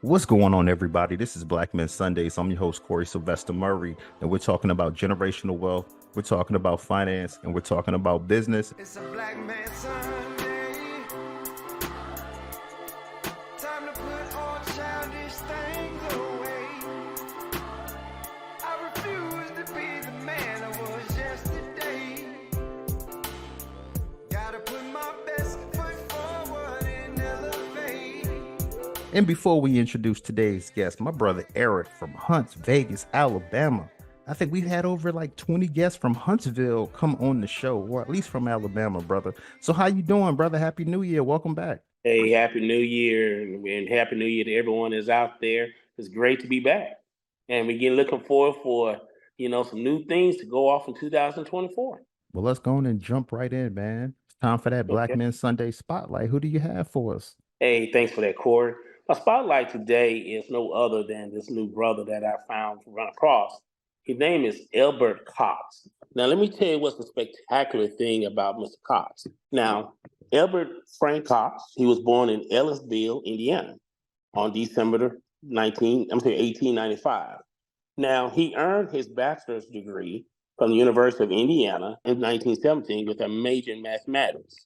What's going on, everybody? This is Black Men Sundays. I'm your host, Corie Murray, and we're talking about generational wealth. We're talking about finance, and we're talking about business. It's a Black Man Sunday. Time to put all childish things away. I refuse to be the man I was yesterday. Gotta put my best foot forward and elevate. And before we introduce today's guest, my brother Eric from Hunts, Vegas, Alabama. I think we've had over like 20 guests from Huntsville come on the show, or at least from Alabama, brother. So how you doing, brother? Happy New Year. Welcome back. Hey, Happy New Year, and Happy New Year to everyone that's out there. It's great to be back. And we're looking forward for, some new things to go off in 2024. Well, let's go on and jump right in, man. It's time for that Black Okay. Men Sunday spotlight. Who do you have for us? Hey, thanks for that, Corey. My spotlight today is no other than this new brother that I found to run across. His name is Elbert Cox. Now, let me tell you what's the spectacular thing about Mr. Cox. Now, Elbert Frank Cox, he was born in Ellisville, Indiana on December 1895. Now, he earned his bachelor's degree from the University of Indiana in 1917 with a major in mathematics.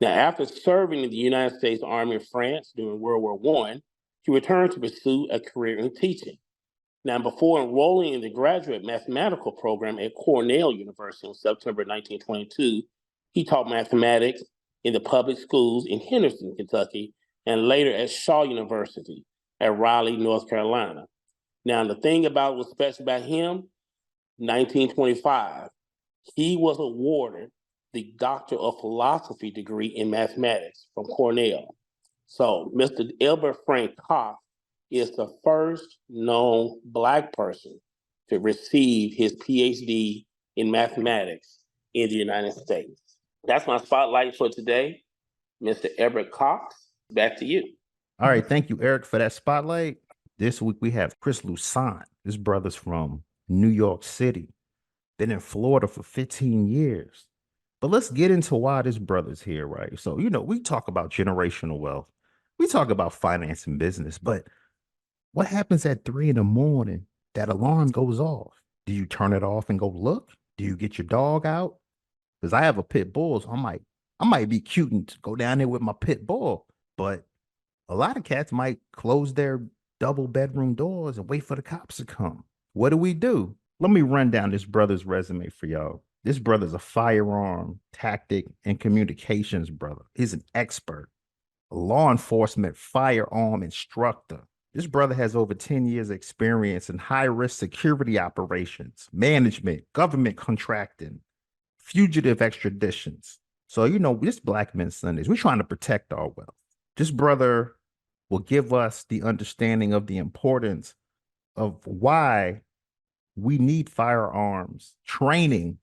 Now, after serving in the United States Army of France during World War I, he returned to pursue a career in teaching. Now, before enrolling in the graduate mathematical program at Cornell University in September 1922, he taught mathematics in the public schools in Henderson, Kentucky, and later at Shaw University at Raleigh, North Carolina. Now, the thing about what's special about him, 1925, he was awarded the Doctor of Philosophy degree in mathematics from Cornell. So Mr. Elbert Frank Cox is the first known Black person to receive his PhD in mathematics in the United States. That's my spotlight for today. Mr. Elbert Cox, back to you. All right, thank you, Eric, for that spotlight. This week we have Chris Louissaint. This brother's from New York City, been in Florida for 15 years. But let's get into why this brother's here, right? So, we talk about generational wealth. We talk about finance and business, but what happens at 3 a.m? That alarm goes off. Do you turn it off and go look? Do you get your dog out? Because I have a pit bull, so I might be cute and go down there with my pit bull. But a lot of cats might close their double bedroom doors and wait for the cops to come. What do? Let me run down this brother's resume for y'all. This brother's a firearm, tactic, and communications brother. He's an expert, a law enforcement firearm instructor. This brother has over 10 years experience in high-risk security operations, management, government contracting, fugitive extraditions. So, this Black Men Sundays, we're trying to protect our wealth. This brother will give us the understanding of the importance of why we need firearms training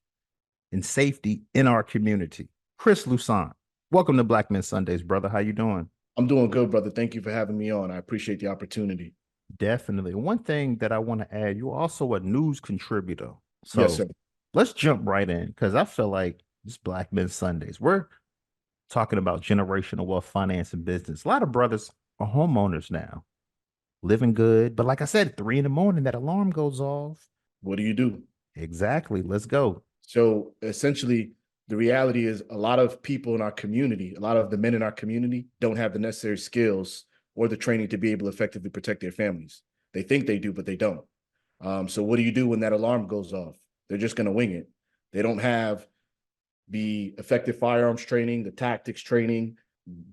and safety in our community. Chris Louissaint, welcome to Black Men Sundays, brother. How you doing? I'm doing good, brother. Thank you for having me on. I appreciate the opportunity. Definitely. One thing that I want to add, you're also a news contributor. So Yes, sir. let's jump right in, because I feel like this Black Men Sundays, we're talking about generational wealth, finance, and business. A lot of brothers are homeowners now, living good. But like I said, 3 a.m, that alarm goes off. What do you do? Exactly. Let's go. So essentially, the reality is a lot of people in our community, a lot of the men in our community don't have the necessary skills or the training to be able to effectively protect their families. They think they do, but they don't. So what do you do when that alarm goes off? They're just going to wing it. They don't have the effective firearms training, the tactics training,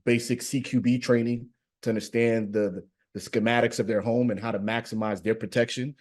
basic CQB training to understand the schematics of their home and how to maximize their protection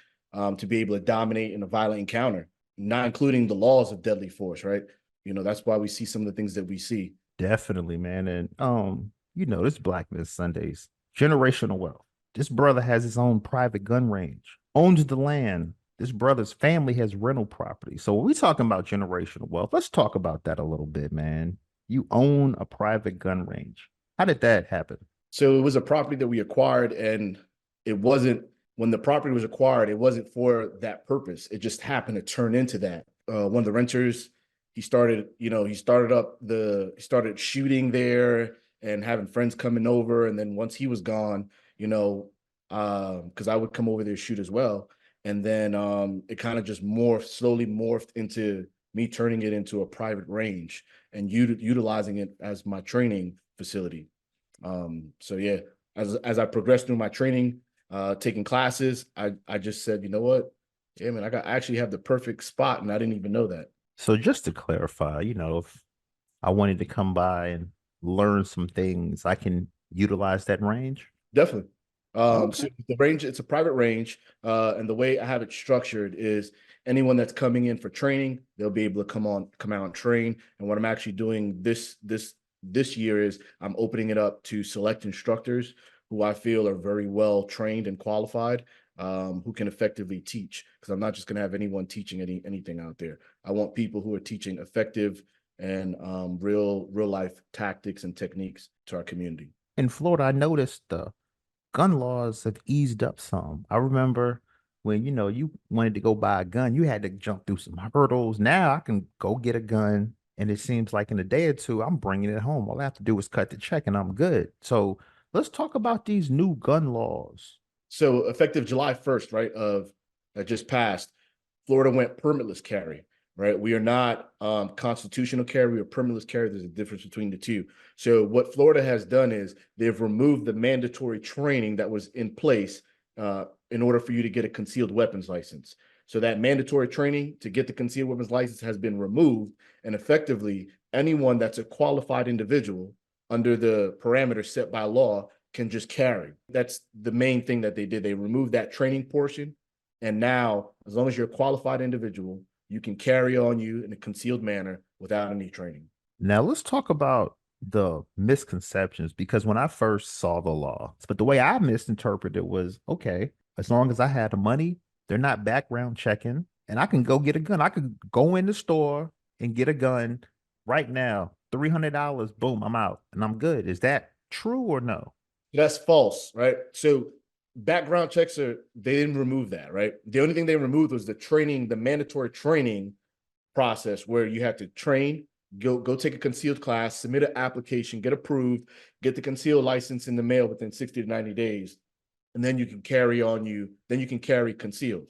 to be able to dominate in a violent encounter, not including the laws of deadly force, right? That's why we see some of the things that we see. Definitely, man. And this Black Men Sundays, generational wealth. This brother has his own private gun range, owns the land. This brother's family has rental property. So when we talking about generational wealth, let's talk about that a little bit, man. You own a private gun range. How did that happen? So it was a property that we acquired, and when the property was acquired, it wasn't for that purpose. It just happened to turn into that. One of the renters, he started shooting there and having friends coming over. And then once he was gone, because I would come over there shoot as well. And then it kind of just slowly morphed into me turning it into a private range and utilizing it as my training facility. So yeah, as I progressed through my training, taking classes, I just said, you know what? Yeah, man, I actually have the perfect spot, and I didn't even know that. So just to clarify, if I wanted to come by and learn some things, I can utilize that range. Definitely. So Okay. the range, it's a private range, and the way I have it structured is anyone that's coming in for training, they'll be able to come out and train. And what I'm actually doing this year is I'm opening it up to select instructors who I feel are very well trained and qualified, who can effectively teach. Because I'm not just going to have anyone teaching anything out there. I want people who are teaching effective and real life tactics and techniques to our community. In Florida, I noticed the gun laws have eased up some. I remember when you wanted to go buy a gun, you had to jump through some hurdles. Now I can go get a gun, and it seems like in a day or two, I'm bringing it home. All I have to do is cut the check, and I'm good. So let's talk about these new gun laws. So effective July 1st, right, of that just passed, Florida went permitless carry, right? We are not constitutional carry, we are permitless carry. There's a difference between the two. So what Florida has done is they've removed the mandatory training that was in place in order for you to get a concealed weapons license. So that mandatory training to get the concealed weapons license has been removed, and effectively anyone that's a qualified individual under the parameters set by law can just carry. That's the main thing that they did. They removed that training portion. And now, as long as you're a qualified individual, you can carry on you in a concealed manner without any training. Now let's talk about the misconceptions, because when I first saw the law, but the way I misinterpreted it was, okay, as long as I had the money, they're not background checking, and I can go get a gun. I could go in the store and get a gun right now, $300, boom, I'm out and I'm good. Is that true or no? That's false, right? So background checks they didn't remove that, right? The only thing they removed was the training, the mandatory training process where you had to train, go take a concealed class, submit an application, get approved, get the concealed license in the mail within 60 to 90 days. And then you can carry concealed.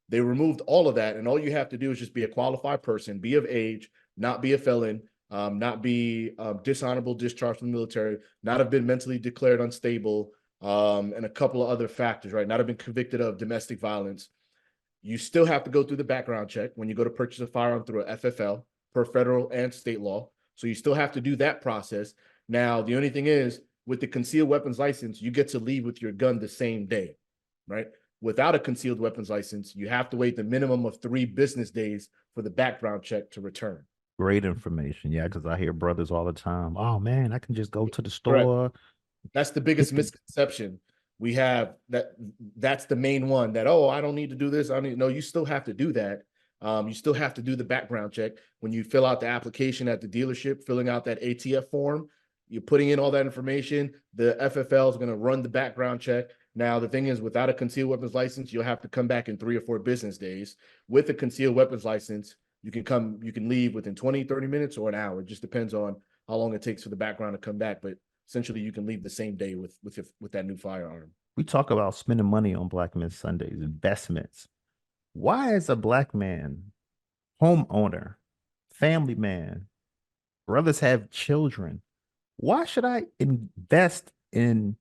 They removed all of that. And all you have to do is just be a qualified person, be of age, not be a felon, not be dishonorable discharge from the military, not have been mentally declared unstable, and a couple of other factors, right? Not have been convicted of domestic violence. You still have to go through the background check when you go to purchase a firearm through a FFL per federal and state law. So you still have to do that process. Now, the only thing is, with the concealed weapons license, you get to leave with your gun the same day, right? Without a concealed weapons license, you have to wait the minimum of 3 business days for the background check to return. Great information. Yeah, because I hear brothers all the time. Oh man, I can just go to the Correct. store. That's the biggest misconception we have. That's the main one, that, oh, I don't need to do this. No, you still have to do that. You still have to do the background check. When you fill out the application at the dealership, filling out that ATF form, you're putting in all that information. The FFL is going to run the background check. Now, the thing is, without a concealed weapons license, you'll have to come back in 3 or 4 business days. With a concealed weapons license, you can leave within 20, 30 minutes or an hour. It just depends on how long it takes for the background to come back. But essentially, you can leave the same day with that new firearm. We talk about spending money on Black Men Sundays, investments. Why, as a Black man, homeowner, family man, brothers have children, why should I invest in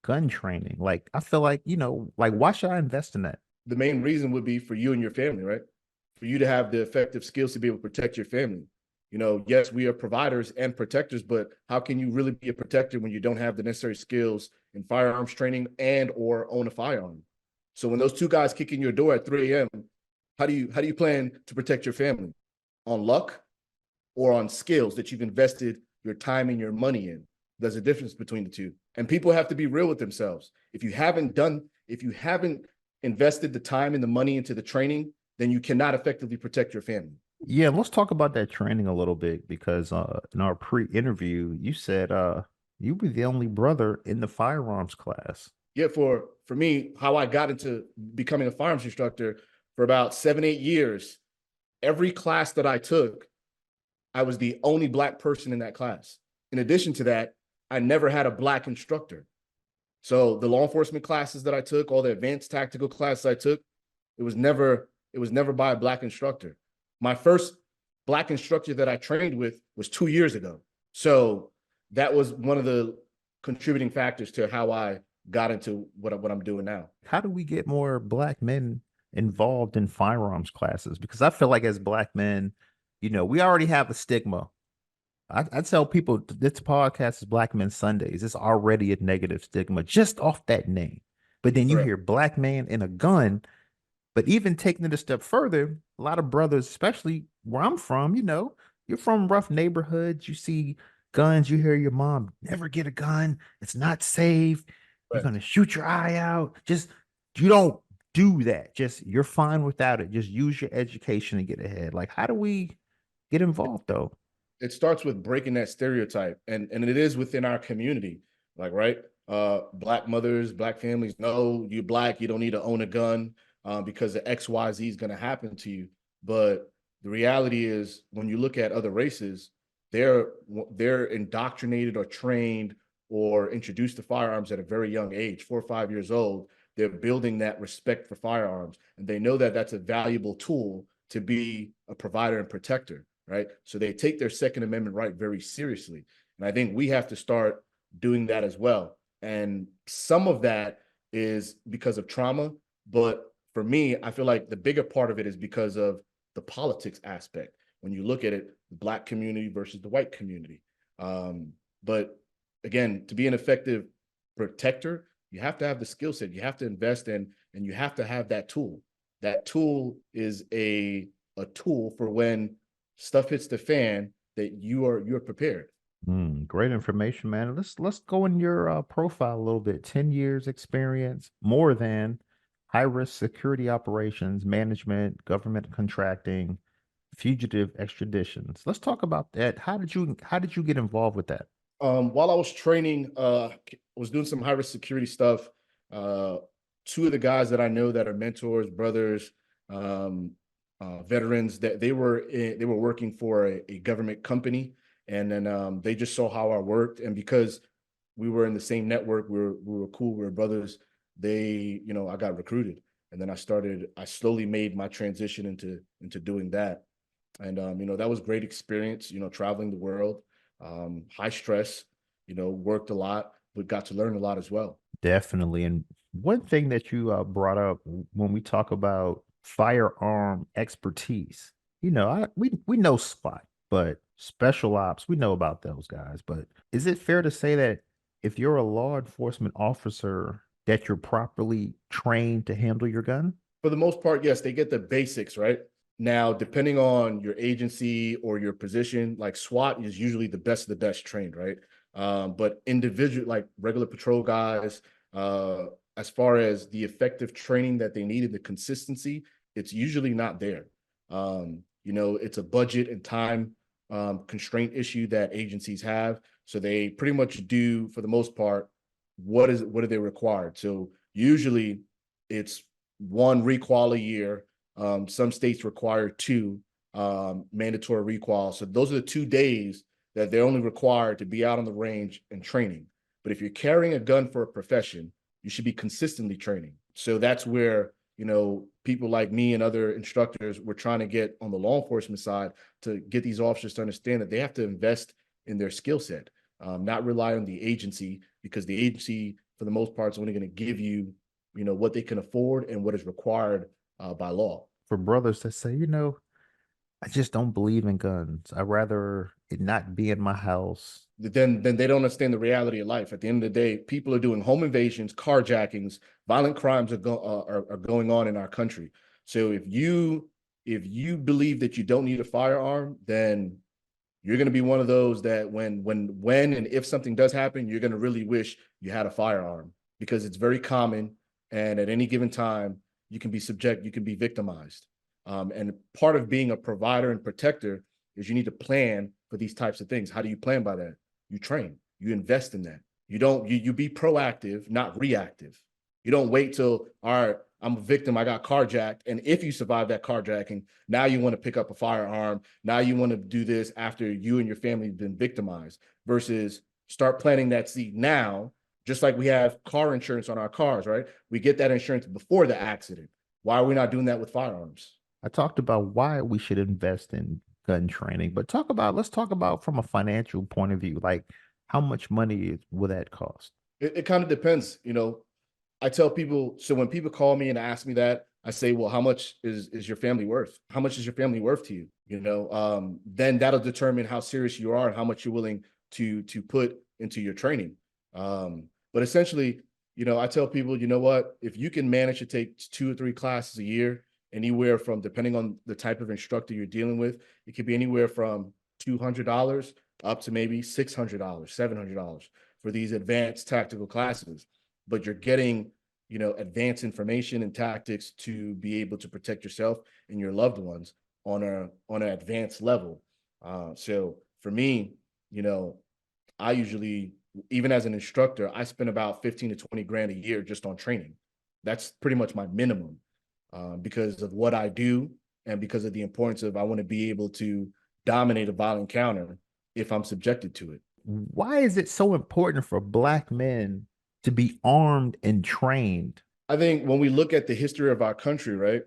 gun training? Like, I feel like, why should I invest in that? The main reason would be for you and your family, right? For you to have the effective skills to be able to protect your family. Yes, we are providers and protectors, but how can you really be a protector when you don't have the necessary skills in firearms training and or own a firearm? So when those two guys kick in your door at 3 a.m., how do you plan to protect your family? On luck or on skills that you've invested your time and your money in? There's a difference between the two. And people have to be real with themselves. If you haven't invested the time and the money into the training, then you cannot effectively protect your family. Yeah, let's talk about that training a little bit, because in our pre-interview, you said you were the only brother in the firearms class. Yeah, for me, how I got into becoming a firearms instructor, for about 7-8 years, every class that I took, I was the only Black person in that class. In addition to that, I never had a Black instructor. So the law enforcement classes that I took, all the advanced tactical classes I took, it was never by a Black instructor. My first Black instructor that I trained with was 2 years ago. So that was one of the contributing factors to how I got into what I'm doing now. How do we get more Black men involved in firearms classes? Because I feel like as Black men, we already have a stigma. I tell people this podcast is Black Men Sundays. It's already a negative stigma just off that name. But then you Correct. hear Black man and a gun. But even taking it a step further, a lot of brothers, especially where I'm from, you're from rough neighborhoods. You see guns, you hear your mom, never get a gun. It's not safe. You're Correct. going to shoot your eye out. Just, you don't do that. Just, you're fine without it. Just use your education to get ahead. Like, how do we get involved though? It starts with breaking that stereotype, and it is within our community. Like, right, Black mothers, Black families, no, you're Black, you don't need to own a gun because the XYZ is going to happen to you. But the reality is, when you look at other races, they're indoctrinated or trained or introduced to firearms at a very young age, 4 or 5 years old. They're building that respect for firearms, and they know that that's a valuable tool to be a provider and protector. Right. So they take their Second Amendment right very seriously. And I think we have to start doing that as well. And some of that is because of trauma. But for me, I feel like the bigger part of it is because of the politics aspect. When you look at it, the Black community versus the white community. But again, to be an effective protector, you have to have the skill set. You have to invest in, and you have to have that tool. That tool is a tool for when stuff hits the fan, that you're prepared. Great information, man. Let's go in your profile a little bit. 10 years experience, more than high risk security operations, management, government contracting, fugitive extraditions. Let's talk about that. How did you get involved with that? While I was training, I was doing some high risk security stuff. Two of the guys that I know that are mentors, brothers, veterans, that they were working for a government company, and then they just saw how I worked, and because we were in the same network, we were cool, we were brothers. I got recruited, and then I slowly made my transition into doing that, and that was great experience. Traveling the world, high stress, worked a lot, but got to learn a lot as well. Definitely. And one thing that you brought up when we talk about firearm expertise, we know SWAT, but special ops, we know about those guys. But is it fair to say that if you're a law enforcement officer, that you're properly trained to handle your gun? For the most part, yes, they get the basics, right? Now, depending on your agency or your position, like SWAT is usually the best of the best trained, right? But individual, like regular patrol guys, as far as the effective training that they needed, the consistency, it's usually not there. It's a budget and time constraint issue that agencies have. So they pretty much do, for the most part, what are they required? So usually it's 1 requal a year. Some states require 2 mandatory requal. So those are the 2 days that they're only required to be out on the range and training. But if you're carrying a gun for a profession, you should be consistently training. So that's where, people like me and other instructors, we're trying to get on the law enforcement side to get these officers to understand that they have to invest in their skill set, not rely on the agency, because the agency, for the most part, is only going to give you, what they can afford and what is required by law. For brothers that say, I just don't believe in guns. I'd rather it not be in my house. Then they don't understand the reality of life. At the end of the day, people are doing home invasions, carjackings, violent crimes are going on in our country. So if you believe that you don't need a firearm, then you're going to be one of those that when and if something does happen, you're going to really wish you had a firearm, because it's very common, and at any given time you can be victimized. And part of being a provider and protector is you need to plan for these types of things. How do you plan by that? You train, you invest in that. You be proactive, not reactive. You don't wait till, all right, I'm a victim, I got carjacked. And if you survive that carjacking, now you want to pick up a firearm. Now you want to do this after you and your family have been victimized, versus start planting that seed now, Just like we have car insurance on our cars, right? We get that insurance before the accident. Why are we not doing that with firearms? I talked about why we should invest in gun training, but let's talk about from a financial point of view, like how much money will that cost? It kind of depends. I tell people, so when people call me and ask me that, I say, well, how much is your family worth? How much is your family worth to you? Then that'll determine how serious you are and how much you're willing to put into your training. But essentially, I tell people, you know what, if you can manage to take 2 or 3 classes a year, anywhere from, depending on the type of instructor you're dealing with, it could be anywhere from $200 up to maybe $600, $700 for these advanced tactical classes. But you're getting, advanced information and tactics to be able to protect yourself and your loved ones on an advanced level. So for me, I usually, even as an instructor, I spend about 15 to 20 grand a year just on training. That's pretty much my minimum, because of what I do and because of the importance of, I want to be able to dominate a violent encounter if I'm subjected to it. Why is it so important for Black men to be armed and trained? I think when we look at the history of our country, right,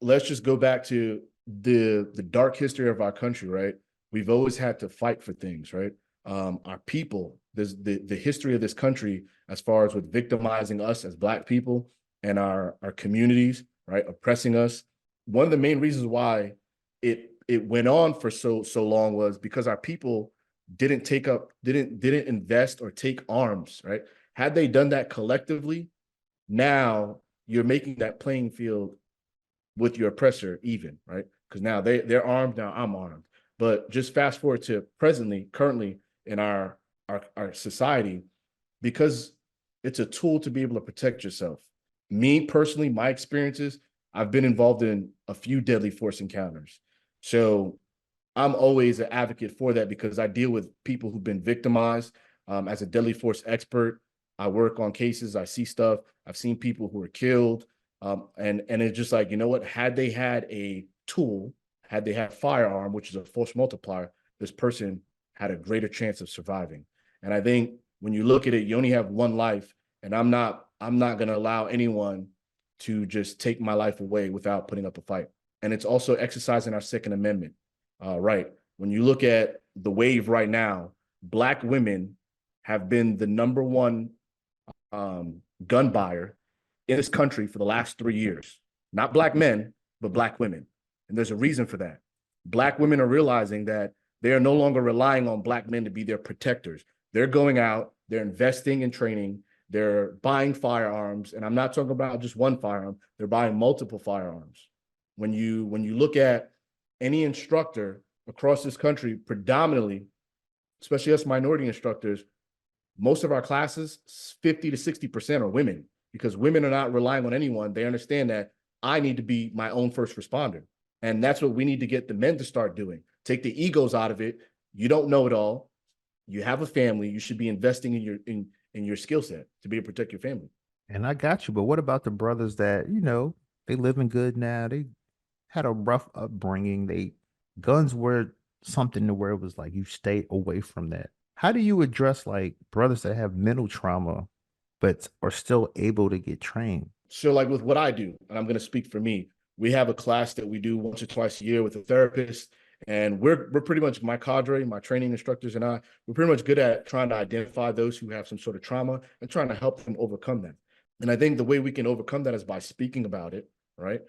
let's just go back to the dark history of our country, right? We've always had to fight for things, right? Our people, there's the history of this country as far as with victimizing us as Black people and our communities, right, oppressing us. One of the main reasons why it went on for so long was because our people didn't invest or take arms, right? Had they done that collectively, now you're making that playing field with your oppressor even, right? Because now they're armed, now I'm armed. But just fast forward to currently in our society, because it's a tool to be able to protect yourself. Me personally, my experiences, I've been involved in a few deadly force encounters. So I'm always an advocate for that because I deal with people who've been victimized. As a deadly force expert, I work on cases, I see stuff, I've seen people who are killed. And it's just like, you know what, had they had a tool, had they had firearm, which is a force multiplier, this person had a greater chance of surviving. And I think when you look at it, you only have one life, and I'm not going to allow anyone to just take my life away without putting up a fight. And it's also exercising our Second Amendment, right? When you look at the wave right now, Black women have been the #1 gun buyer in this country for the last 3 years. Not Black men, but Black women. And there's a reason for that. Black women are realizing that they are no longer relying on Black men to be their protectors. They're going out, they're investing in training, they're buying firearms, and I'm not talking about just one firearm, they're buying multiple firearms. When you look at any instructor across this country, predominantly, especially us minority instructors, most of our classes, 50 to 60% are women, because women are not relying on anyone. They understand that I need to be my own first responder. And that's what we need to get the men to start doing. Take the egos out of it. You don't know it all. You have a family. You should be investing in your skill set to be able to protect your family. And I got you, but what about the brothers that, they living good now? They had a rough upbringing. Guns were something to where it was like you stay away from that. How do you address like brothers that have mental trauma but are still able to get trained? So like with what I do, and I'm going to speak for me, we have a class that we do once or twice a year with a therapist. And we're pretty much, my cadre, my training instructors and we're pretty much good at trying to identify those who have some sort of trauma and trying to help them overcome that. And I think the way we can overcome that is by speaking about it, right?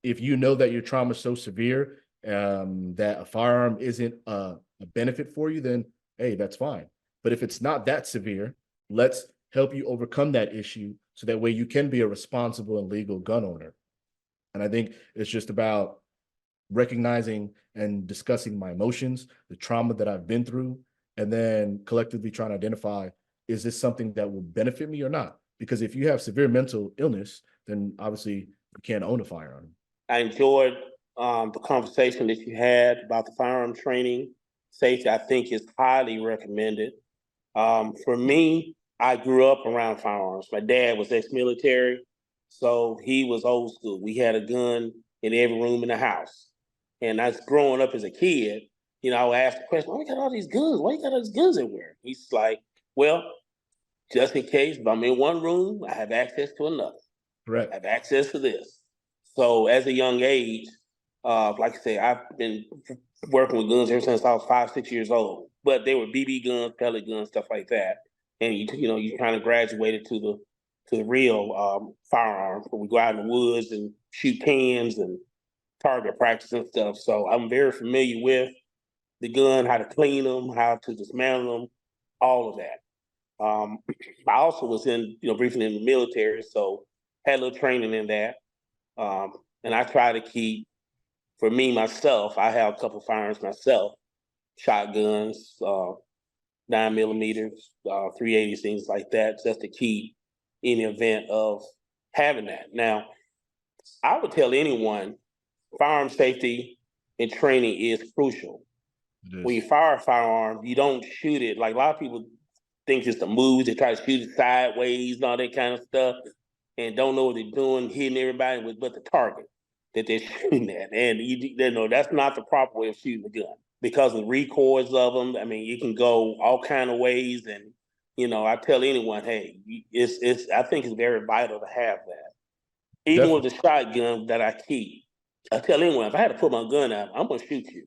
If you know that your trauma is so severe that a firearm isn't a benefit for you, then hey, that's fine. But if it's not that severe, let's help you overcome that issue so that way you can be a responsible and legal gun owner. And I think it's just about recognizing and discussing my emotions, the trauma that I've been through, and then collectively trying to identify, is this something that will benefit me or not? Because if you have severe mental illness, then obviously you can't own a firearm. I enjoyed the conversation that you had about the firearm training. Safety, I think, is highly recommended. For me, I grew up around firearms. My dad was ex-military, so he was old school. We had a gun in every room in the house. And I was growing up as a kid, I would ask the question, why you got all these guns? Why you got all these guns everywhere? He's like, well, just in case, if I'm in one room, I have access to another. I Correct. have access to this. So as a young age, like I say, I've been working with guns ever since I was 5, 6 years old. But they were BB guns, pellet guns, stuff like that. And you kind of graduated to the real firearms. Where we go out in the woods and shoot pins and target practice and stuff. So I'm very familiar with the gun, how to clean them, how to dismantle them, all of that. I also was briefly in the military, so had a little training in that. And I try to keep, for me, myself, I have a couple firearms myself, shotguns, 9mm, 380, things like that, just to keep in the event of having that. Now, I would tell anyone, firearm safety and training is crucial. When you fire a firearm, you don't shoot it, like a lot of people think it's the moves, they try to shoot it sideways and all that kind of stuff, and don't know what they're doing, hitting everybody with but the target that they're shooting at. And that's not the proper way of shooting a gun because of the recoils of them. I mean, it can go all kind of ways. And, I tell anyone, hey, I think it's very vital to have that. Even with the shotgun that I keep, I tell anyone, if I had to put my gun out, I'm going to shoot you.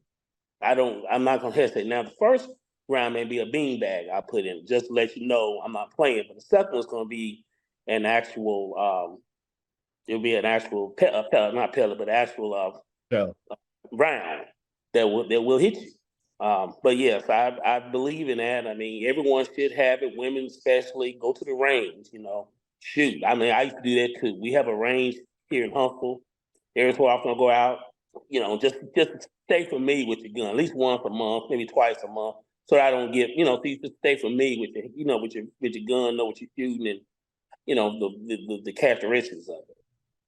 I'm not going to hesitate. Now, the first round may be a beanbag I put in just to let you know I'm not playing. But the second one's going to be an actual, it'll be an actual pellet, not pellet, but actual round that will hit you. But yes, I believe in that. I mean, everyone should have it. Women especially, go to the range. Shoot. I mean, I used to do that too. We have a range here in Huntsville. Every so often I go out. Just stay familiar with your gun, at least once a month, maybe twice a month, so that I don't get, so you just stay familiar with with your gun, know what you're shooting, and the characteristics of it.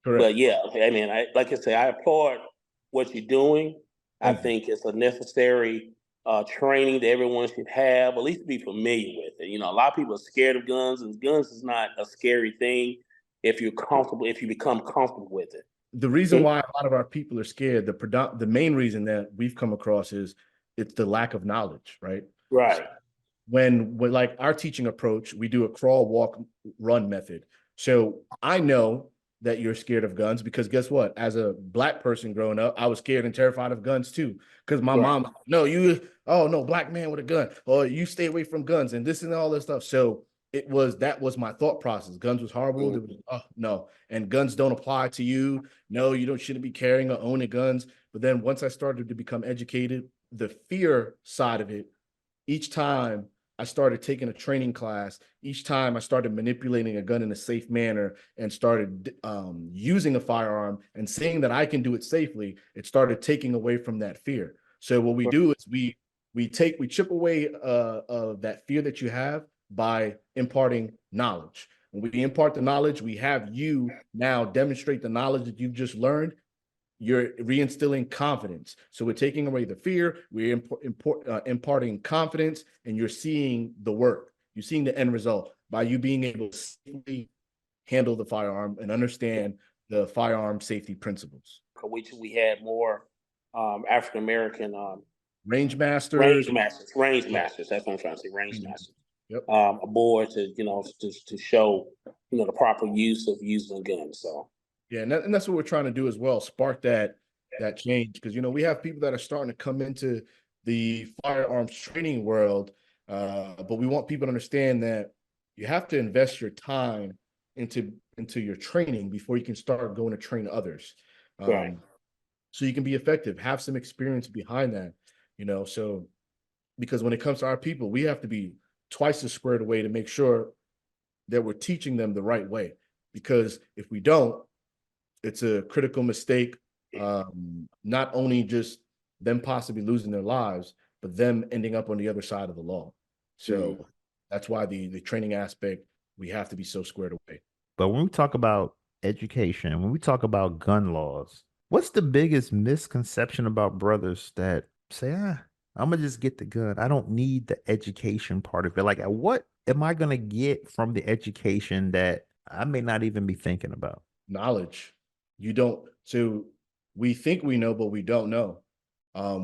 Correct. But yeah, I mean, like I say, I applaud what you're doing. I think it's a necessary training that everyone should have, at least be familiar with it. A lot of people are scared of guns, and guns is not a scary thing if you're comfortable, if you become comfortable with it. The reason why a lot of our people are scared, the main reason that we've come across is it's the lack of knowledge, right? Right. So when like our teaching approach, we do a crawl, walk, run method. So I know that you're scared of guns because guess what? As a Black person growing up, I was scared and terrified of guns too. Because my mom, no, Black man with a gun, or you stay away from guns and this and all this stuff. So that was my thought process. Guns was horrible. It was, no, and guns don't apply to you. No, you shouldn't be carrying or owning guns. But then once I started to become educated, the fear side of it, each time I started taking a training class, each time I started manipulating a gun in a safe manner and started using a firearm and saying that I can do it safely, it started taking away from that fear. So what we do is we chip away that fear that you have by imparting knowledge. When we impart the knowledge, we have you now demonstrate the knowledge that you've just learned. You're reinstilling confidence. So we're taking away the fear, we're imparting confidence, and you're seeing the work. You're seeing the end result by you being able to safely handle the firearm and understand the firearm safety principles. Which we had more African American range masters. That's what I'm trying to say. Range masters. Yep. Aboard to show the proper use of using a gun. So yeah, and that's what we're trying to do as well. Spark that change because we have people that are starting to come into the firearms training world, but we want people to understand that you have to invest your time into your training before you can start going to train others. Right. So you can be effective, have some experience behind that, so because when it comes to our people, we have to be twice as squared away to make sure that we're teaching them the right way. Because if we don't, it's a critical mistake, not only just them possibly losing their lives, but them ending up on the other side of the law. So that's why the training aspect, we have to be so squared away. But when we talk about education, when we talk about gun laws, what's the biggest misconception about brothers that say, I'm going to just get the gun. I don't need the education part of it. Like, what am I going to get from the education that I may not even be thinking about? Knowledge. So we think we know, but we don't know.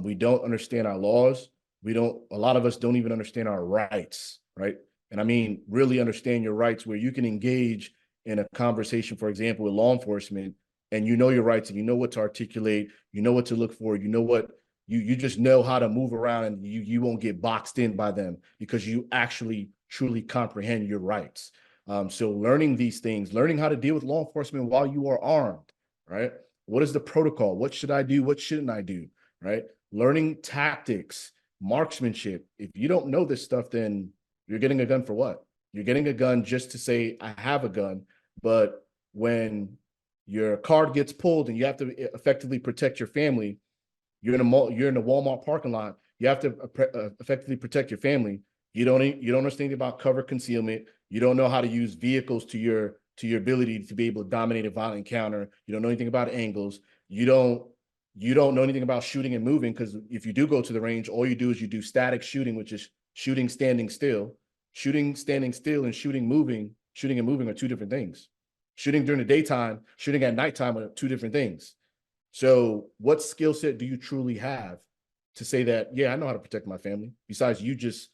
We don't understand our laws. A lot of us don't even understand our rights, right? And I mean, really understand your rights, where you can engage in a conversation, for example, with law enforcement, and you know your rights and you know what to articulate, you know what to look for, you know what you just know how to move around, and you won't get boxed in by them because you actually truly comprehend your rights. So learning these things, learning how to deal with law enforcement while you are armed, right? What is the protocol? What should I do? What shouldn't I do? Right? Learning tactics, marksmanship. If you don't know this stuff, then you're getting a gun for what? You're getting a gun just to say, I have a gun. But when your card gets pulled and you have to effectively protect your family, you're in a Walmart parking lot, you have to effectively protect your family. You don't understand about cover concealment. You don't know how to use vehicles to your ability to be able to dominate a violent encounter. You don't know anything about angles. You don't know anything about shooting and moving, because if you do go to the range, all you do is you do static shooting, which is shooting standing still. Shooting standing still and shooting and moving are two different things. Shooting during the daytime, shooting at nighttime are two different things. So what skill set do you truly have to say that, yeah, I know how to protect my family, besides you just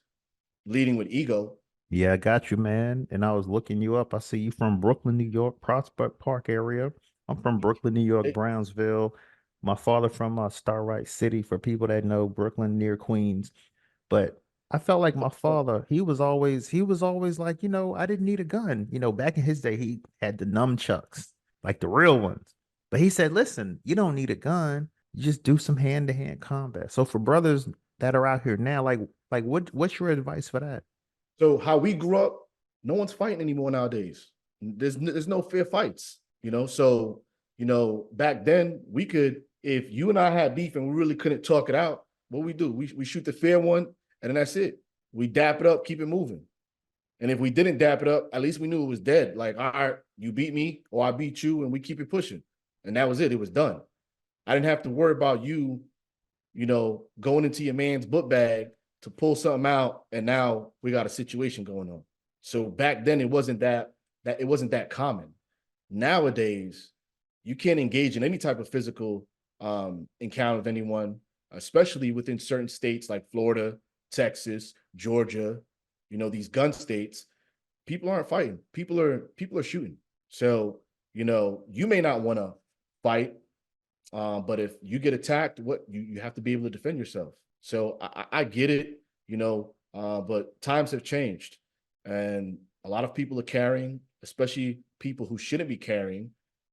leading with ego? Yeah, I got you, man. And I was looking you up. I see you from Brooklyn, New York, Prospect Park area. I'm from Brooklyn, New York, Brownsville. My father from Starlight City, for people that know Brooklyn near Queens. But I felt like my father, he was always like, I didn't need a gun. Back in his day, he had the nunchucks, like the real ones. But he said, listen, you don't need a gun. You just do some hand-to-hand combat. So for brothers that are out here now, like what's your advice for that? So how we grew up, no one's fighting anymore nowadays. There's no fair fights, So, back then we could, if you and I had beef and we really couldn't talk it out, what we do? We shoot the fair one, and then that's it. We dap it up, keep it moving. And if we didn't dap it up, at least we knew it was dead. Like, all right, you beat me or I beat you, and we keep it pushing. And that was it. It was done. I didn't have to worry about you, going into your man's book bag to pull something out, and now we got a situation going on. So back then it wasn't that common. Nowadays, you can't engage in any type of physical encounter with anyone, especially within certain states like Florida, Texas, Georgia, these gun states. People aren't fighting. People are shooting. So, you may not want to fight, but if you get attacked, what you have to be able to defend yourself. So I get it, but times have changed, and a lot of people are carrying, especially people who shouldn't be carrying,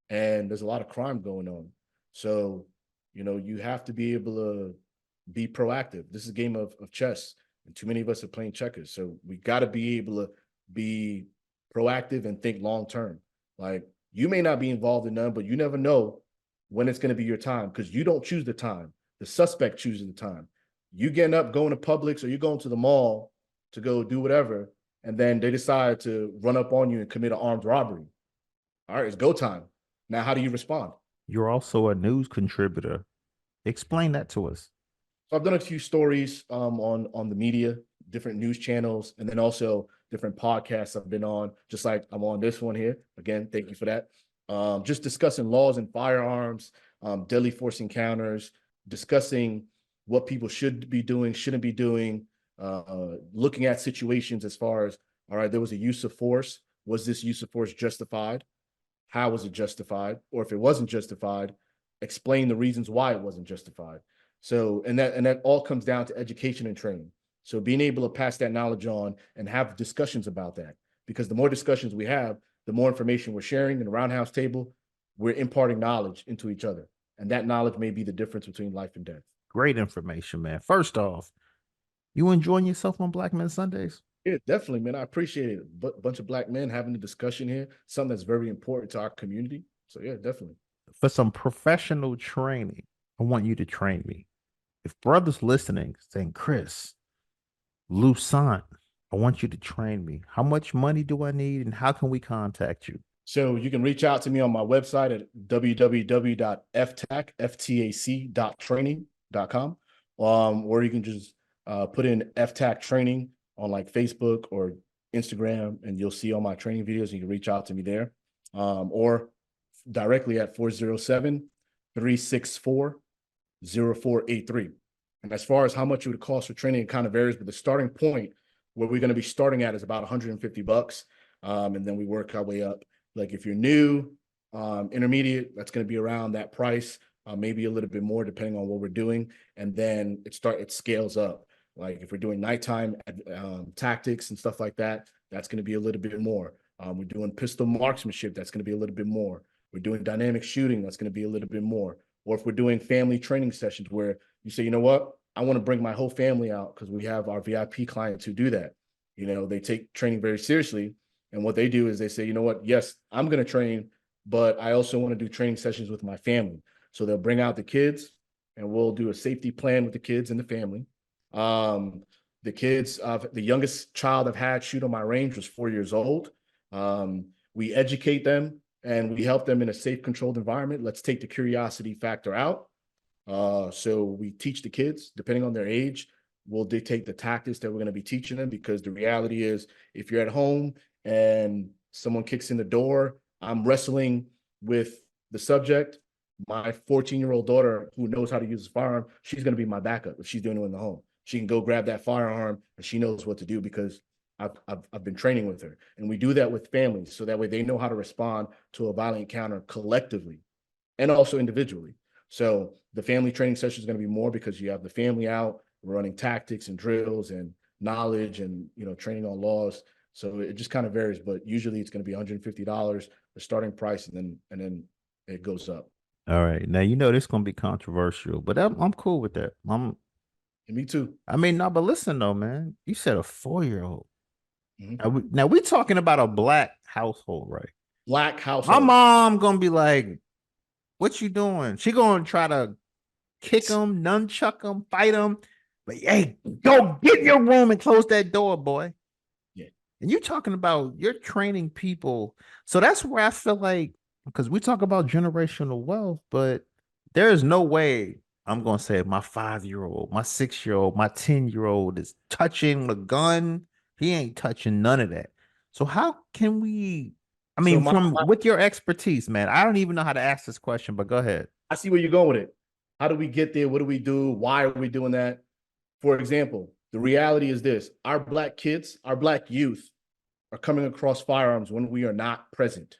and there's a lot of crime going on. So, you have to be able to be proactive. This is a game of chess, and too many of us are playing checkers. So we got to be able to be proactive and think long term. Like, you may not be involved in none, but you never know when it's going to be your time, because you don't choose the time. The suspect chooses the time. You getting up, going to Publix, or you're going to the mall to go do whatever, and then they decide to run up on you and commit an armed robbery. All right, it's go time. Now, how do you respond? You're also a news contributor. Explain that to us. So I've done a few stories on the media, different news channels, and then also different podcasts I've been on, just like I'm on this one here. Again, thank you for that. Just discussing laws and firearms, deadly force encounters, discussing what people should be doing, shouldn't be doing, looking at situations as far as, all right, there was a use of force. Was this use of force justified? How was it justified? Or if it wasn't justified, explain the reasons why it wasn't justified. So, and that all comes down to education and training. So being able to pass that knowledge on and have discussions about that, because the more discussions we have, the more information we're sharing in the roundhouse table, we're imparting knowledge into each other. And that knowledge may be the difference between life and death. Great information, man. First off, you enjoying yourself on Black Men Sundays? Yeah, definitely, man. I appreciate it. A bunch of Black men having a discussion here, something that's very important to our community. So yeah, definitely. For some professional training, I want you to train me. If brothers listening saying, Chris, Louissant, I want you to train me. How much money do I need, and how can we contact you? So you can reach out to me on my website at www.ftac.training.com, or you can just put in FTAC training on like Facebook or Instagram, and you'll see all my training videos. You can reach out to me there, or directly at 407-364-0483. And as far as how much it would cost for training, it kind of varies, but the starting point where we're going to be starting at is about $150. And then we work our way up. Like if you're new, intermediate, that's going to be around that price, maybe a little bit more depending on what we're doing. And then it scales up. Like if we're doing nighttime tactics and stuff like that, that's going to be a little bit more. We're doing pistol marksmanship, that's going to be a little bit more. We're doing dynamic shooting, that's going to be a little bit more. Or if we're doing family training sessions where you say, you know what, I want to bring my whole family out, because we have our VIP clients who do that. You know, they take training very seriously. And what they do is they say, you know what, yes, I'm going to train, but I also want to do training sessions with my family. So they'll bring out the kids and we'll do a safety plan with the kids and the family. The kids, the youngest child I've had shoot on my range was 4 years old. We educate them and we help them in a safe, controlled environment. Let's take the curiosity factor out. So we teach the kids, depending on their age, we'll dictate the tactics that we're going to be teaching them, because the reality is if you're at home and someone kicks in the door, I'm wrestling with the subject. My 14-year-old daughter, who knows how to use a firearm, she's going to be my backup if she's doing it in the home. She can go grab that firearm and she knows what to do because I've been training with her. And we do that with families, so that way they know how to respond to a violent encounter collectively and also individually. So the family training session is going to be more because you have the family out, we're running tactics and drills and knowledge and, you know, training on laws. So it just kind of varies, but usually it's going to be $150, the starting price, and then it goes up. All right. Now, you know, this is going to be controversial, but I'm cool with that. And me too. I mean, no, but listen though, man, you said a 4-year-old. Mm-hmm. Now we talking about a black household, right? Black household. My mom going to be like, what you doing? She going to try to kick him, nunchuck him, fight him. But hey, go get in your room and close that door, boy. Yeah. And you're talking about, you're training people. So that's where I feel like, because we talk about generational wealth, but there is no way I'm going to say my 5-year-old, my 6-year-old, my 10-year-old is touching a gun. He ain't touching none of that. So how can we, I mean, with your expertise, man, I don't even know how to ask this question, but go ahead. I see where you're going with it. How do we get there? What do we do? Why are we doing that? For example, the reality is this: our black kids, our black youth are coming across firearms when we are not present.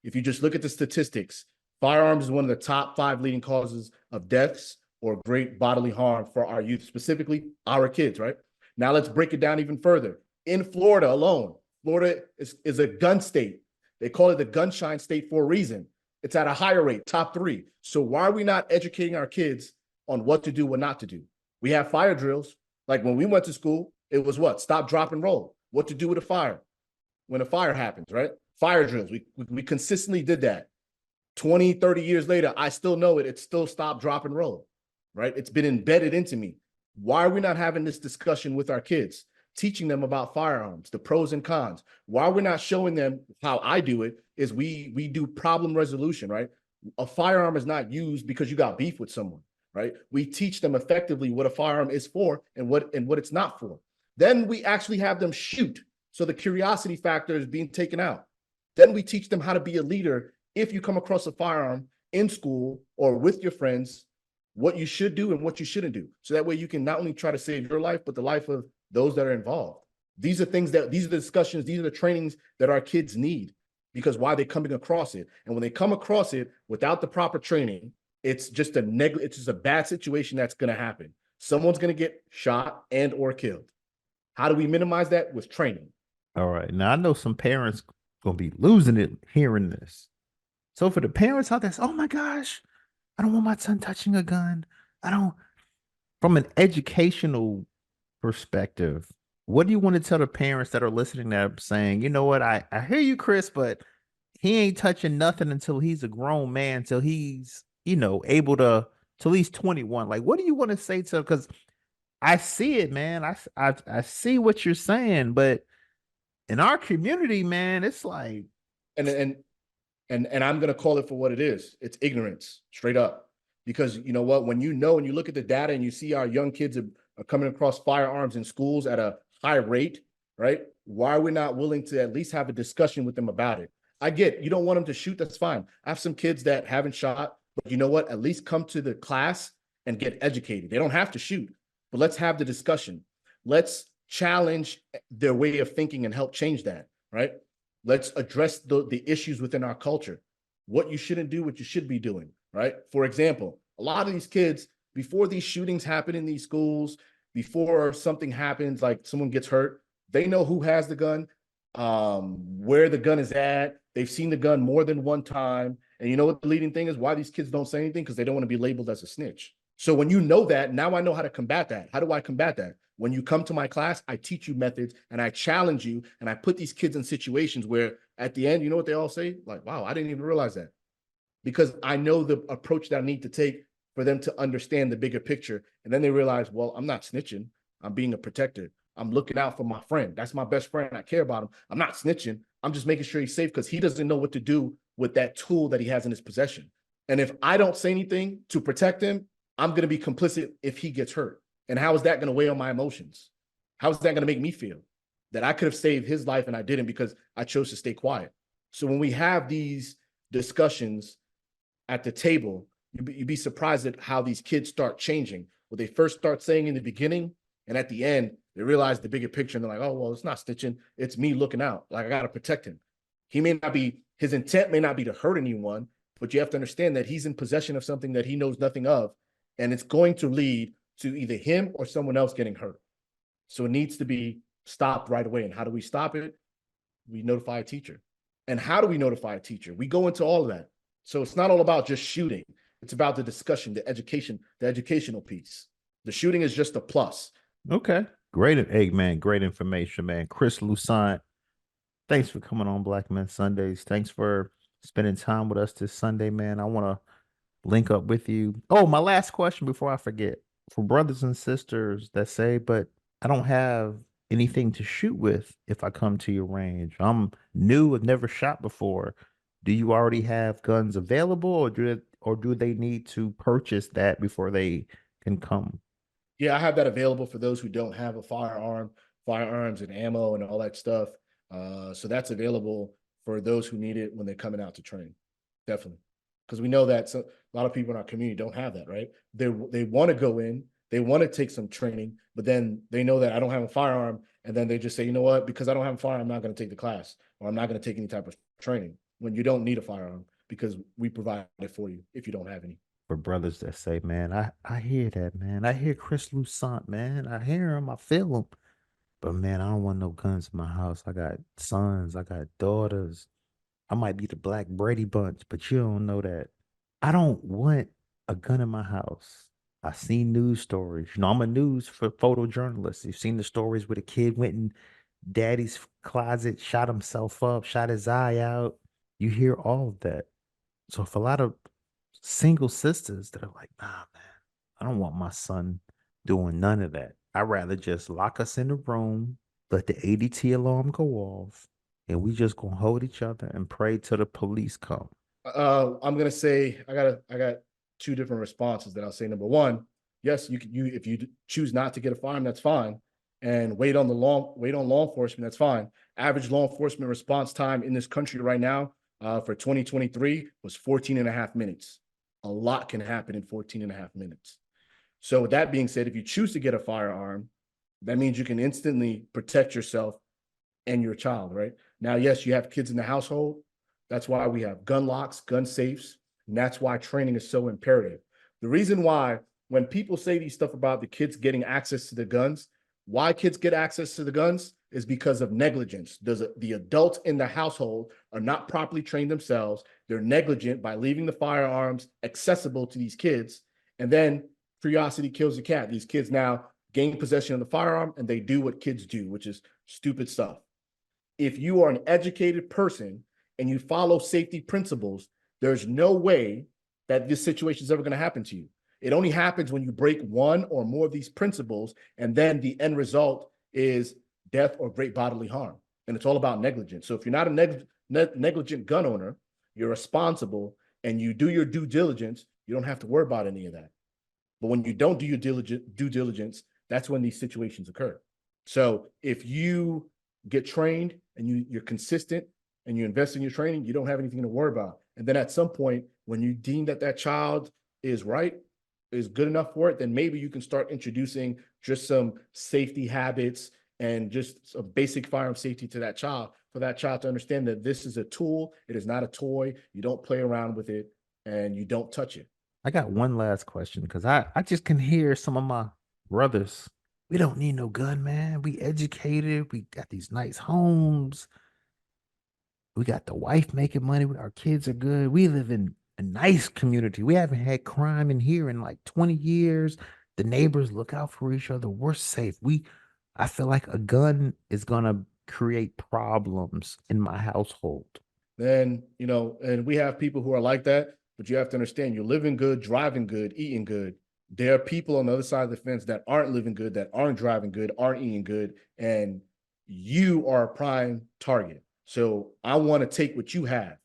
If you just look at the statistics, firearms is one of the top 5 leading causes of deaths or great bodily harm for our youth, specifically our kids, right? Now let's break it down even further. In Florida alone, Florida is a gun state. They call it the gunshine state for a reason. It's at a higher rate, top 3. So why are we not educating our kids on what to do, what not to do? We have fire drills. Like when we went to school, it was what? Stop, drop, and roll. What to do with a fire when a fire happens, right? Fire drills. We consistently did that. 20, 30 years later, I still know it. It's still stop, drop, and roll, right? It's been embedded into me. Why are we not having this discussion with our kids, teaching them about firearms, the pros and cons? Why we're not showing them how I do it is we do problem resolution, right? A firearm is not used because you got beef with someone, right? We teach them effectively what a firearm is for and what it's not for. Then we actually have them shoot. So the curiosity factor is being taken out. Then we teach them how to be a leader. If you come across a firearm in school or with your friends, what you should do and what you shouldn't do. So that way you can not only try to save your life, but the life of those that are involved. These are the discussions, these are the trainings that our kids need, because why they're coming across it. And when they come across it without the proper training, it's just a bad situation that's going to happen. Someone's going to get shot and or killed. How do we minimize that? With training. All right. Now I know some parents going to be losing it hearing this. So for the parents out there, oh my gosh, I don't want my son touching a gun. From an educational perspective, what do you want to tell the parents that are listening that are saying, you know what, I hear you, Chris, but he ain't touching nothing until he's a grown man, till he's, you know, able to, till he's 21. Like, what do you want to say to, because I see it, man. I see what you're saying, but in our community, man, it's like, and I'm going to call it for what it is. It's ignorance, straight up. Because you know what, when you look at the data and you see our young kids are coming across firearms in schools at a high rate, right? Why are we not willing to at least have a discussion with them about it? I get you don't want them to shoot. That's fine. I have some kids that haven't shot, but you know what? At least come to the class and get educated. They don't have to shoot, but let's have the discussion. Let's challenge their way of thinking and help change that, right? Let's address the issues within our culture, what you shouldn't do, what you should be doing, right? For example, a lot of these kids, before these shootings happen in these schools, before something happens, like someone gets hurt, they know who has the gun, where the gun is at. They've seen the gun more than one time. And you know what the leading thing is? Why these kids don't say anything? Because they don't want to be labeled as a snitch. So when you know that, now I know how to combat that. How do I combat that? When you come to my class, I teach you methods and I challenge you and I put these kids in situations where at the end, you know what they all say? Like, wow, I didn't even realize that. Because I know the approach that I need to take for them to understand the bigger picture. And then they realize, well, I'm not snitching. I'm being a protector. I'm looking out for my friend. That's my best friend. I care about him. I'm not snitching. I'm just making sure he's safe because he doesn't know what to do with that tool that he has in his possession. And if I don't say anything to protect him, I'm going to be complicit if he gets hurt. And how is that going to weigh on my emotions? How is that going to make me feel? That I could have saved his life and I didn't because I chose to stay quiet. So when we have these discussions at the table, you'd be surprised at how these kids start changing. What they first start saying in the beginning, and at the end, they realize the bigger picture, and they're like, oh, well, it's not snitching. It's me looking out. Like, I got to protect him. His intent may not be to hurt anyone, but you have to understand that he's in possession of something that he knows nothing of, and it's going to lead to either him or someone else getting hurt. So it needs to be stopped right away. And how do we stop it? We notify a teacher. And how do we notify a teacher? We go into all of that. So it's not all about just shooting. It's about the discussion, the education, the educational piece. The shooting is just a plus. Okay. Great. Hey, man, great information, man. Chris Louissaint, thanks for coming on Black Men Sundays. Thanks for spending time with us this Sunday, man. I want to link up with you. Oh, my last question before I forget. For brothers and sisters that say, but I don't have anything to shoot with if I come to your range. I'm new, I've never shot before. Do you already have guns available, or do they need to purchase that before they can come? Yeah, I have that available for those who don't have a firearm, firearms and ammo and all that stuff. So that's available for those who need it when they're coming out to train. Definitely. Because we know that a lot of people in our community don't have that, right? They want to go in, they want to take some training, but then they know that I don't have a firearm, and then they just say, you know what, because I don't have a firearm, I'm not going to take the class, or I'm not going to take any type of training, when you don't need a firearm because we provide it for you if you don't have any. For brothers that say, man, I hear that, man. I hear Chris Louissaint, man. I hear him, I feel him. But man, I don't want no guns in my house. I got sons, I got daughters. I might be the Black Brady Bunch, but you don't know that. I don't want a gun in my house. I seen news stories. You know, I'm a news photojournalist. You've seen the stories where the kid went in daddy's closet, shot himself up, shot his eye out. You hear all of that. So if a lot of single sisters that are like, nah, man, I don't want my son doing none of that. I'd rather just lock us in the room, let the ADT alarm go off, and we just gonna hold each other and pray till the police come. I'm gonna say I got two different responses that I'll say. Number one, yes, you if you choose not to get a firearm, that's fine, and wait on law enforcement, that's fine. Average law enforcement response time in this country right now for 2023 was 14 and a half minutes. A lot can happen in 14 and a half minutes. So with that being said, if you choose to get a firearm, that means you can instantly protect yourself and your child, right? Now, yes, you have kids in the household. That's why we have gun locks, gun safes, and that's why training is so imperative. The reason why when people say these stuff about the kids getting access to the guns, why kids get access to the guns is because of negligence. The adults in the household are not properly trained themselves. They're negligent by leaving the firearms accessible to these kids. And then curiosity kills the cat. These kids now gain possession of the firearm and they do what kids do, which is stupid stuff. If you are an educated person and you follow safety principles, there's no way that this situation is ever going to happen to you. It only happens when you break one or more of these principles, and then the end result is death or great bodily harm. And it's all about negligence. So if you're not a negligent gun owner, you're responsible and you do your due diligence, you don't have to worry about any of that. But when you don't do your due diligence, that's when these situations occur. So if you get trained and you're consistent and you invest in your training, you don't have anything to worry about. And then at some point, when you deem that child is right, is good enough for it, then maybe you can start introducing just some safety habits and just a basic firearm safety to that child, for that child to understand that this is a tool. It is not a toy. You don't play around with it and you don't touch it. I got one last question because I just can hear some of my brothers. We don't need no gun, man. We educated. We got these nice homes. We got the wife making money. Our kids are good. We live in a nice community. We haven't had crime in here in like 20 years. The neighbors look out for each other. We're safe. I feel like a gun is gonna create problems in my household. Then, and we have people who are like that, but you have to understand you're living good, driving good, eating good. There are people on the other side of the fence that aren't living good, that aren't driving good, aren't eating good, and you are a prime target. So I want to take what you have.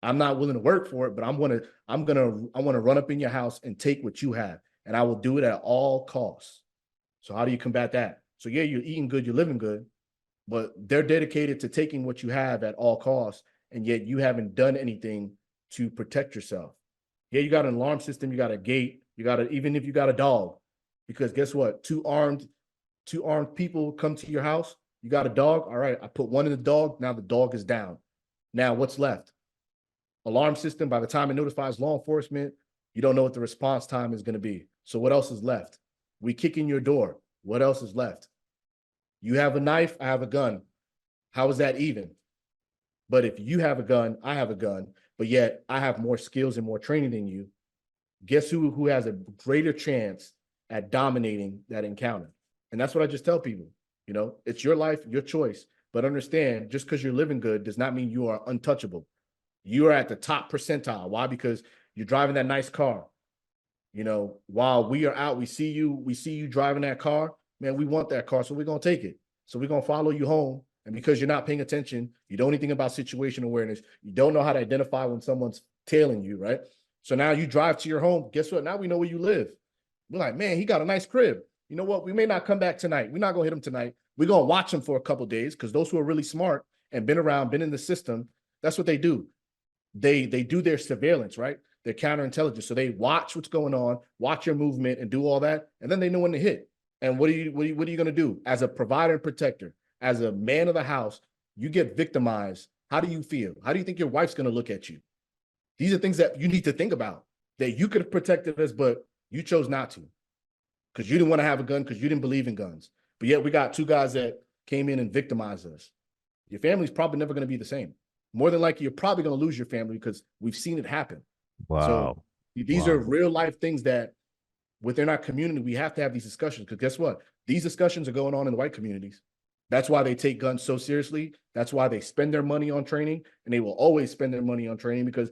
I'm not willing to work for it, but I want to run up in your house and take what you have, and I will do it at all costs. So how do you combat that? So yeah, you're eating good, you're living good, but they're dedicated to taking what you have at all costs, and yet you haven't done anything to protect yourself. Yeah, you got an alarm system, you got a gate, even if you got a dog, because guess what? Two armed people come to your house. You got a dog. All right, I put one in the dog. Now the dog is down. Now what's left? Alarm system. By the time it notifies law enforcement, you don't know what the response time is going to be. So what else is left? We kick in your door. What else is left? You have a knife. I have a gun. How is that even? But if you have a gun, I have a gun, but yet I have more skills and more training than you. Guess who has a greater chance at dominating that encounter? And that's what I just tell people. It's your life, your choice. But understand, just because you're living good does not mean you are untouchable. You are at the top percentile. Why? Because you're driving that nice car. While we are out, we see you driving that car. Man, we want that car, so we're going to take it. So we're going to follow you home. And because you're not paying attention, you don't know anything about situation awareness. You don't know how to identify when someone's tailing you, right? So now you drive to your home. Guess what? Now we know where you live. We're like, man, he got a nice crib. You know what? We may not come back tonight. We're not going to hit him tonight. We're going to watch him for a couple of days, because those who are really smart and been around, been in the system, that's what they do. They do their surveillance, right? Their counterintelligence. So they watch what's going on, watch your movement, and do all that. And then they know when to hit. And what are you going to do? As a provider and protector, as a man of the house, you get victimized. How do you feel? How do you think your wife's going to look at you? These are things that you need to think about, that you could have protected us, but you chose not to, because you didn't want to have a gun, because you didn't believe in guns. But yet we got two guys that came in and victimized us. Your family's probably never going to be the same. More than likely, you're probably going to lose your family, because we've seen it happen. Wow. So these are real life things that within our community, we have to have these discussions, because guess what? These discussions are going on in the white communities. That's why they take guns so seriously. That's why they spend their money on training, and they will always spend their money on training, because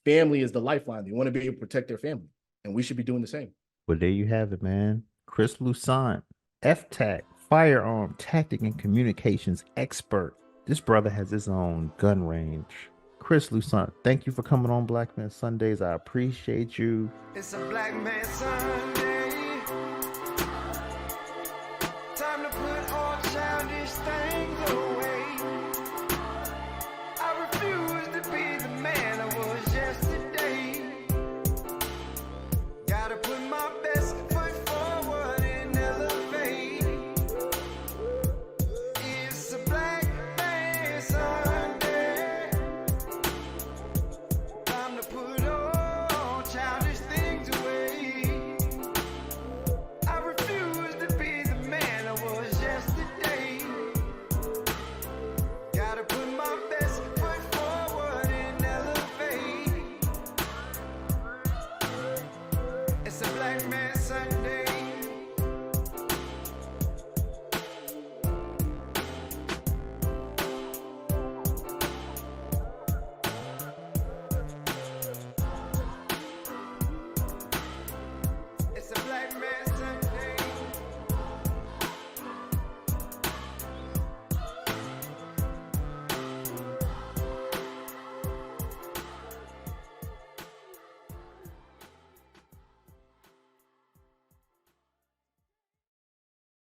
family is the lifeline. They want to be able to protect their family, and we should be doing the same. Well, there you have it, man. Chris Louissaint, FTAC, firearm tactic and communications expert. This brother has his own gun range. Chris Louissaint, thank you for coming on Black Man Sundays. I appreciate you. It's a Black Man Sunday.